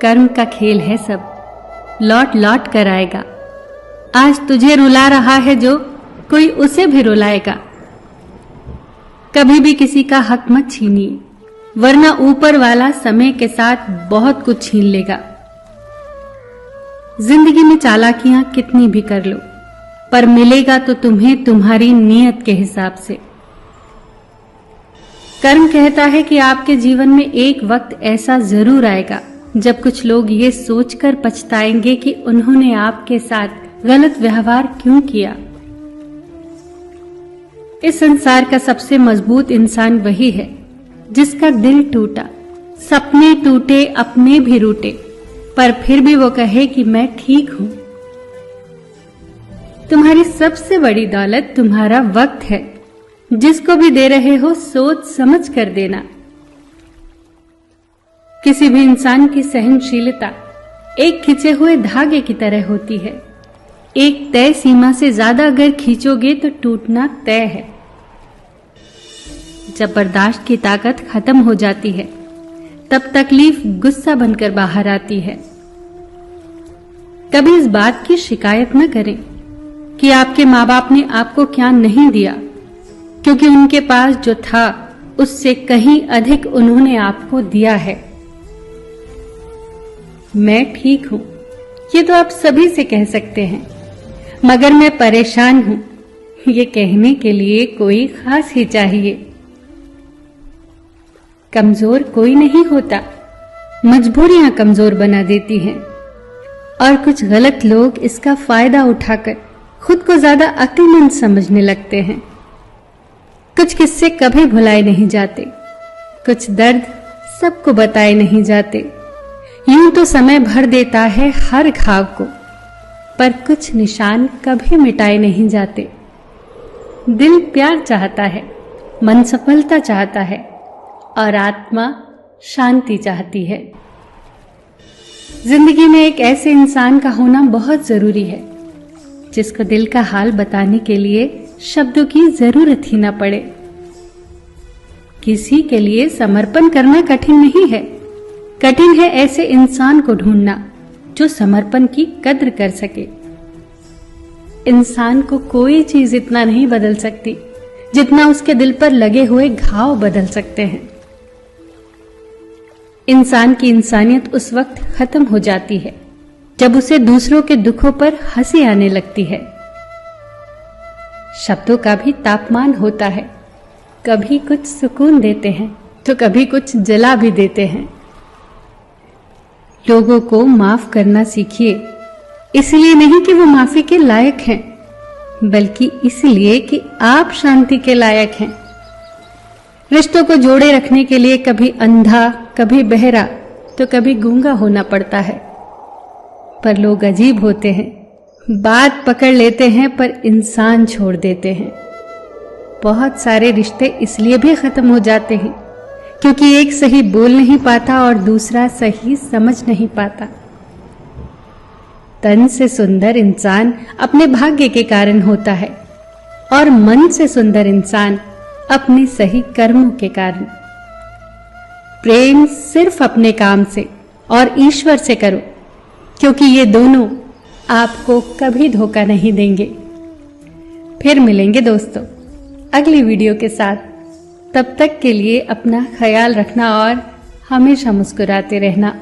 कर्म का खेल है सब, लौट लौट कर आएगा। आज तुझे रुला रहा है जो, कोई उसे भी रुलाएगा। कभी भी किसी का हक मत छीनिए, वरना ऊपर वाला समय के साथ बहुत कुछ छीन लेगा। जिंदगी में चालाकियां कितनी भी कर लो, पर मिलेगा तो तुम्हें तुम्हारी नीयत के हिसाब से। कर्म कहता है कि आपके जीवन में एक वक्त ऐसा जरूर आएगा जब कुछ लोग ये सोचकर पछताएंगे कि उन्होंने आपके साथ गलत व्यवहार क्यों किया। इस संसार का सबसे मजबूत इंसान वही है जिसका दिल टूटा, सपने टूटे, अपने भी रूटे, पर फिर भी वो कहे कि मैं ठीक हूं। तुम्हारी सबसे बड़ी दौलत तुम्हारा वक्त है, जिसको भी दे रहे हो सोच समझ कर देना। किसी भी इंसान की सहनशीलता एक खिंचे हुए धागे की तरह होती है। एक तय सीमा से ज्यादा अगर खींचोगे तो टूटना तय है। जब बर्दाश्त की ताकत खत्म हो जाती है, तब तकलीफ गुस्सा बनकर बाहर आती है। कभी इस बात की शिकायत न करें कि आपके माँ बाप ने आपको क्या नहीं दिया, क्योंकि उनके पास जो था उससे कहीं अधिक उन्होंने आपको दिया है। मैं ठीक हूं, ये तो आप सभी से कह सकते हैं, मगर मैं परेशान हूं, ये कहने के लिए कोई खास ही चाहिए। कमजोर कोई नहीं होता, मजबूरियां कमजोर बना देती हैं, और कुछ गलत लोग इसका फायदा उठाकर खुद को ज्यादा अक्लमंद समझने लगते हैं। कुछ किस्से कभी भुलाए नहीं जाते, कुछ दर्द सबको बताए नहीं जाते। यूं तो समय भर देता है हर घाव को, पर कुछ निशान कभी मिटाए नहीं जाते। दिल प्यार चाहता है, मन सफलता चाहता है, और आत्मा शांति चाहती है। जिंदगी में एक ऐसे इंसान का होना बहुत जरूरी है जिसको दिल का हाल बताने के लिए शब्दों की जरूरत ही न पड़े। किसी के लिए समर्पण करना कठिन नहीं है, कठिन है ऐसे इंसान को ढूंढना जो समर्पण की कद्र कर सके। इंसान को कोई चीज इतना नहीं बदल सकती जितना उसके दिल पर लगे हुए घाव बदल सकते हैं। इंसान की इंसानियत उस वक्त खत्म हो जाती है जब उसे दूसरों के दुखों पर हंसी आने लगती है। शब्दों का भी तापमान होता है, कभी कुछ सुकून देते हैं तो कभी कुछ जला भी देते हैं। लोगों को माफ करना सीखिए, इसलिए नहीं कि वो माफी के लायक हैं, बल्कि इसलिए कि आप शांति के लायक हैं। रिश्तों को जोड़े रखने के लिए कभी अंधा, कभी बहरा, तो कभी गूंगा होना पड़ता है। पर लोग अजीब होते हैं, बात पकड़ लेते हैं पर इंसान छोड़ देते हैं। बहुत सारे रिश्ते इसलिए भी खत्म हो जाते हैं क्योंकि एक सही बोल नहीं पाता और दूसरा सही समझ नहीं पाता। तन से सुंदर इंसान अपने भाग्य के कारण होता है, और मन से सुंदर इंसान अपने सही कर्मों के कारण। प्रेम सिर्फ अपने काम से और ईश्वर से करो, क्योंकि ये दोनों आपको कभी धोखा नहीं देंगे। फिर मिलेंगे दोस्तों अगली वीडियो के साथ। तब तक के लिए अपना ख्याल रखना और हमेशा मुस्कुराते रहना।